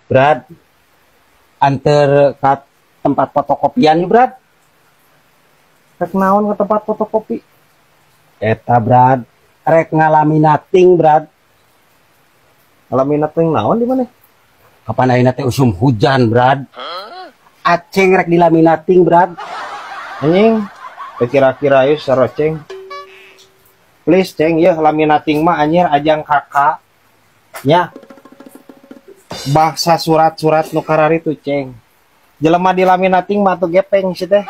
Brad, antar ke tempat fotokopian nih, Brad. Rek naon ke tempat fotokopi? Eta, Brad, rek ngalaminating, Brad. Ngalaminating naon di mana? Kapan ayeuna teh usum hujan, Brad? Aceng rek dilaminating, Brad. Anjing, kira-kira yuk saroceng. Please, ceng, ya laminating mah anjir ajang kakak. Ya. Bahasa surat-surat nu karari tuh, ceng. Jelema dilaminating mah tuh gepeng sih teh.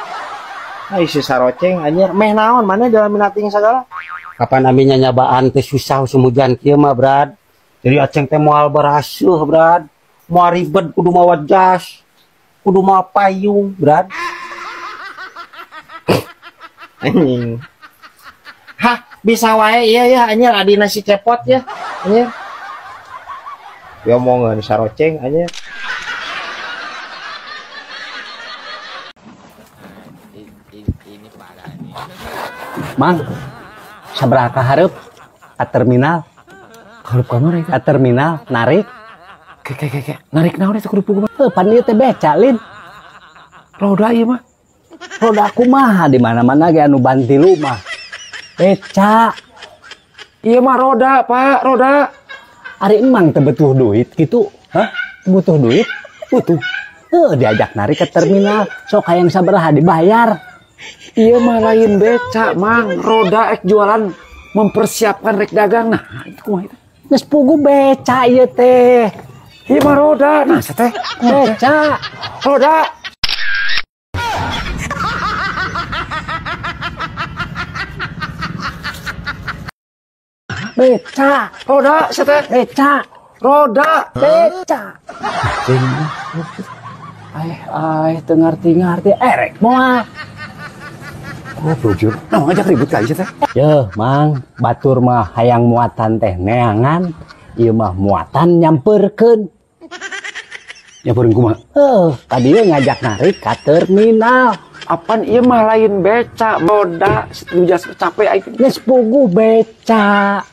Ai si saroceng anjir, meh naon mana dilaminating segala? Kapan aminya nyabaan teh susah usum hujan kieu mah, Brad. Jadi aceng teh moal berasuh, Brad. Moal ribet kudu mawa jas. Kudu mawa payung, Brad. Anjing. Hah, bisa wae iya ya anjir adina si cepot ya. Anjir. Ya omongan saroceng anjir. Mang, sabraka hareup ka terminal. Hareup ka mana? Ka terminal narik. Ke narik naon eta kudu puguh. Pan ieu teh beca, Lin. Roda ieu mah. Roda kumaha di mana-mana ge anu bantilu mah. Beca. Iya mah roda, Pak, roda. Ari emang teu butuh duit gitu. Hah? Butuh duit? Butuh. Diajak narik ke terminal, sok hayang sabaraha dibayar. Iya mah lain beca, Mang. Roda ek jualan mempersiapkan rek dagang. Nah, itu kumaha itu? Geus puguh beca ieu teh. Iya mah roda. Nah, teh Beca. roda. Beca. Roda, teh Beca. roda. Beca. Teu ngarti-ngarti. Rek moal. Oh, bujur. Nah, ngajak ribut kali teh. Yeuh, Mang, batur mah hayang muatan teh neangan. Ieu mah muatan nyamperkeun. Nyamperin kumaha? Tadi ngajak narik ke terminal. Apaan ieu mah lain beca, roda. Jas capek aing. Geus puguh beca.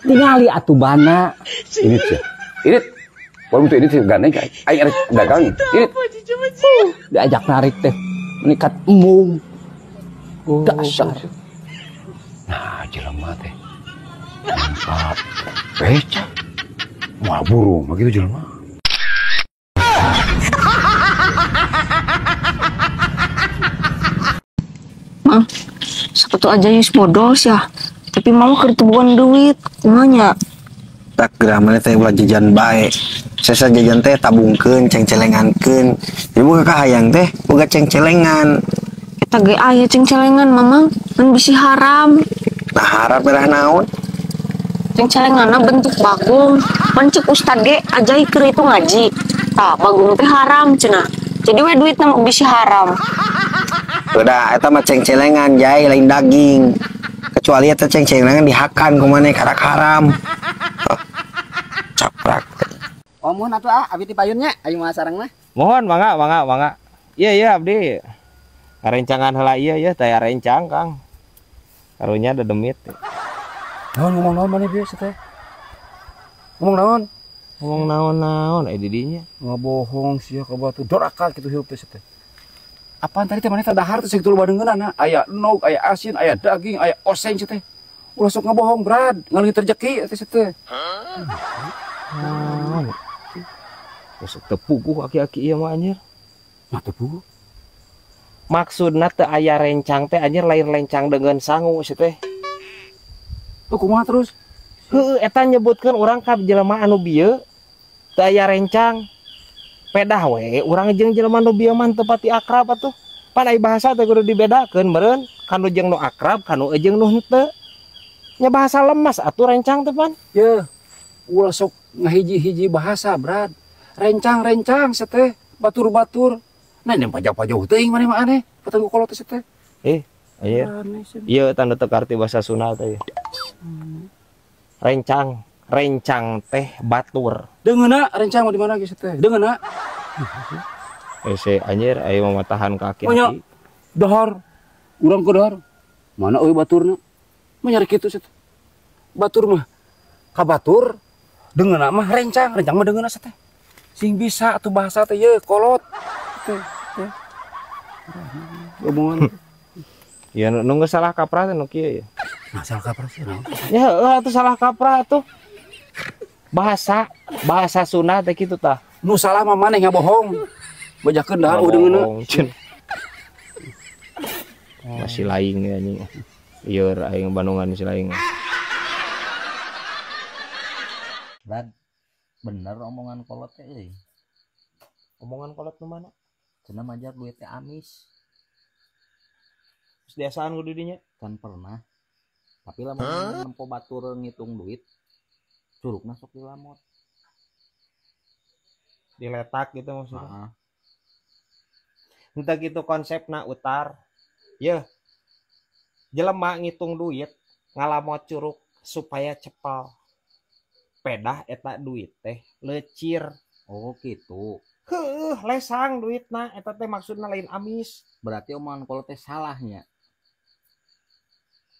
Tingali atuh bana. Ini sih. Ini baru itu ini sih gandeng aing arek dagang. Ini Diajak narik teh menikat embung. Dasar. Nah, jelema teh. Mantap. Beca. Moal burung begitu jelema. Mang, satu aja yus bodos ya. Tapi mau kertubuan duit, kumanya. Tak gerah mana teh ulah jajan bae. Sesa jajan teh tabungkeun, ceng-celengankeun. Jadi boga kahayang teh boga ceng-celengan. Kita ge aya ceng-celengan, Mamang. Kan bisi haram. Nah harap merah naon? Ceng-celenganna bentuk bagong. Mencik ustad ge ajai keur itu ngaji. Tah, bagong teh haram cenah. Jadi we duitna bisi haram. Udah, eta mah ceng-celengan jai lain daging. Kecuali eta ceng-celengan dihakan kumane karak haram. Oh, caprak. Omun atuh abi ti payunnya ayo mah sarengna. Mohon mangga. Iya abdi. Karencangan heula ieu ya teh rencang Kang. Karunya ada demit. Ngomong naon mana bieu teh? Ngomong naon di dinya. Ngabohong sia ka batu dorakat kitu hirup teh teh. Apaan tadi teh maneh dahar teh segitu loba deungeunana. Aya enog, aya asin, aya daging, aya oseng teh. Ulah sok ngabohong, Brad. Ngalih rezeki teh. Usuk tepuguh aki-aki ieu mah anjir. Mah tepuguh. Maksudna teu aya rencang teh anjir lain lencang dengan sangu sih teh. Kumaha terus? Heueuh eta nyebutkeun urang ka jelema anu bieu teu aya rencang. Pedah we urang jeung jelema anu bieu mah teu pati akrab atuh. Pan aya bahasa teh kudu dibedakeun meureun kanu jeung nu akrab kanu jeung nu henteu. Nya bahasa lemas atuh rencang teh pan. Yeuh. Ulah sok ngahiji-hiji bahasa, Brad. Rencang seteh, batur-batur. Nah, yang pajak-pajak teuing maneh mah aneh. Patengku kolot teh teh. Aya. Ieu tanda teu arti bahasa Sunda teh. Rencang teh batur. Deungeuna rencang mah di mana geus teh? Deungeuna. Anjir aya mamatahan ka aki-aki. Dahar. Urang ke dahar. Mana euy baturna? Mah nyari kitu teh. Batur mah ka batur. Deungeuna mah rencang mah deungeuna teh. Sing bisa atuh bahasa teh ye kolot. Omongan. Ya nunggu salah kaprah teh nu kieu ya. Nah, salah kaprah sih. Ya atuh salah kaprah atuh. Bahasa Sunda teh kitu tah. Nu salah mah maneh ngabohong. Bajakeun dah udeungeuna. Masih laing ya anjing. Ieu aing Bandungan si laing. Brad, bener omongan kolot teh euy. Omongan kolot nu mana? Cenah majar duit teh amis. Terus biasaan kudu dinya. Kan pernah. Tapi lamun nempo batur ngitung duit, curugna sok dilamot. Diletak gitu maksudnya. Heeh. Entah gitu konsepna utar. Yeuh. Jelema ngitung duit ngalamot curug supaya cepal. Pedah eta duit teh lecir. Oh gitu. Heuh, lesang duitna eta teh maksudna lain amis. Berarti omongan kolot teh salahnya.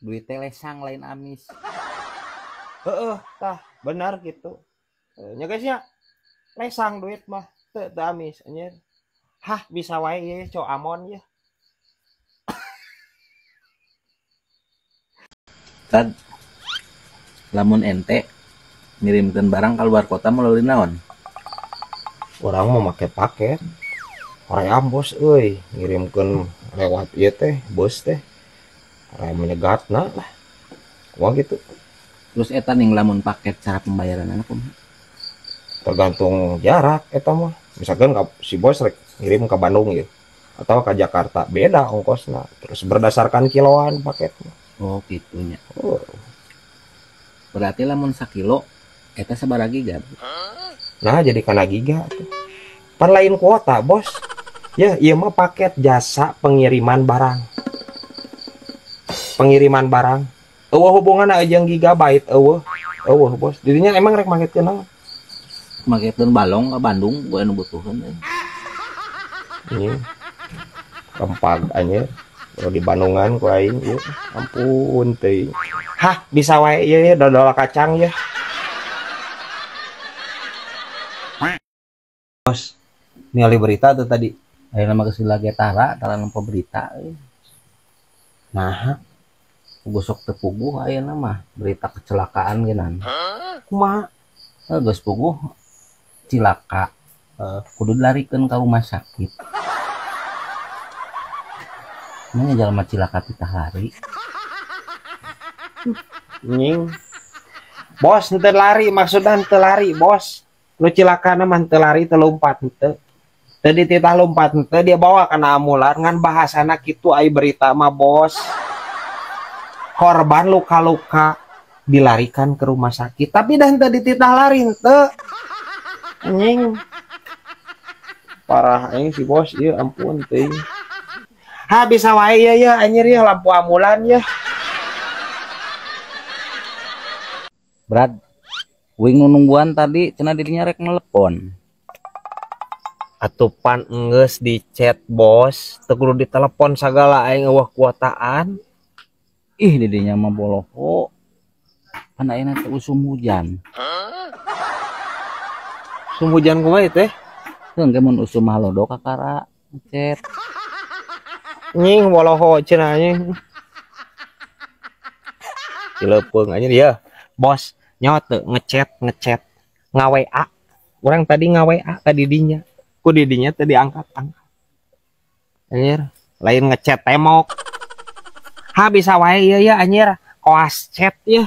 Duit teh lesang lain amis. Heeh, tah benar gitu. Nya guys ya. Lesang duit mah teu amis anjir. Hah, bisa wae ye co amon ya. Brad, lamun ente ngirimkeun barang ke luar kota melalui naon? Orang mau make paket. Hoream bos euy, ngirimkeun lewat ieu teh, bos teh. Hoream menyegatna lah. Wah gitu. Terus eta ning lamun paket cara pembayaranna kumaha? Tergantung jarak eta mah. Misalkan si bos rek ngirim ke Bandung ya atau ke Jakarta beda ongkosna. Terus berdasarkan kiloan paketnya. Oh gitunya. Oh. Berarti lamun 1 kilo eta sabaraha giga? Nah jadi kana giga tuh. Pan lain kuota bos. Ya iya mah paket jasa pengiriman barang. Pengiriman barang. Eueuh hubungan aja yang gigabyte eueuh. Eueuh bos. Didinya emang rek magetkeun naon? Magetkeun balong ke Bandung gue anu butuheun. Ini rempag anjir. Kalau di Bandungan ku aing ieu ampun teuing. Hah, bisa wae ieu ya dodol kacang ya. Bos, ningali berita tuh tadi. Ayeuna mah geus lagi tara nempo berita. Nah, Gosok teu puguh ayeuna mah berita kecelakaan geunan. kumaha? Geus puguh cilaka. Kudu dilarikeun ka rumah sakit. Mana jalma cilaka titah lari. Nying. Bos henteu lari maksudna henteu lari, bos. Lu cilakana mah henteu lari teu lompat henteu. Teu dititah lompat henteu dia bawa kana ambulan ngan bahasana kitu ai berita mah, bos. Korban luka-luka dilarikan ke rumah sakit, tapi dah henteu dititah lari henteu. Anjing. Parah aing si bos ieu ampun teuing. Ha bisa wae ya anjir ya lampu ambulan ya. Brad, wing nungguan tadi cenah dirinya rek nelepon. Atuh pan enggeus di chat bos, teu kudu ditelepon sagala aing eueuh kuotaan. Ih dirinya mah boloho. Pan ayeuna teh usum hujan. Sum hujan kumaha teh? Teu engke mun usum halodo kakara ngecet. Nying boloho cenah anjing. Dilepeung anjir ya. Bos, nyawa teu ngechat nga-WA. Urang tadi nga-WA ka didinya. Ku didinya teh diangkat-angkat. Anjir, lain ngechat temok. Ha bisa wae ieu ya anjir. Koas chat ya.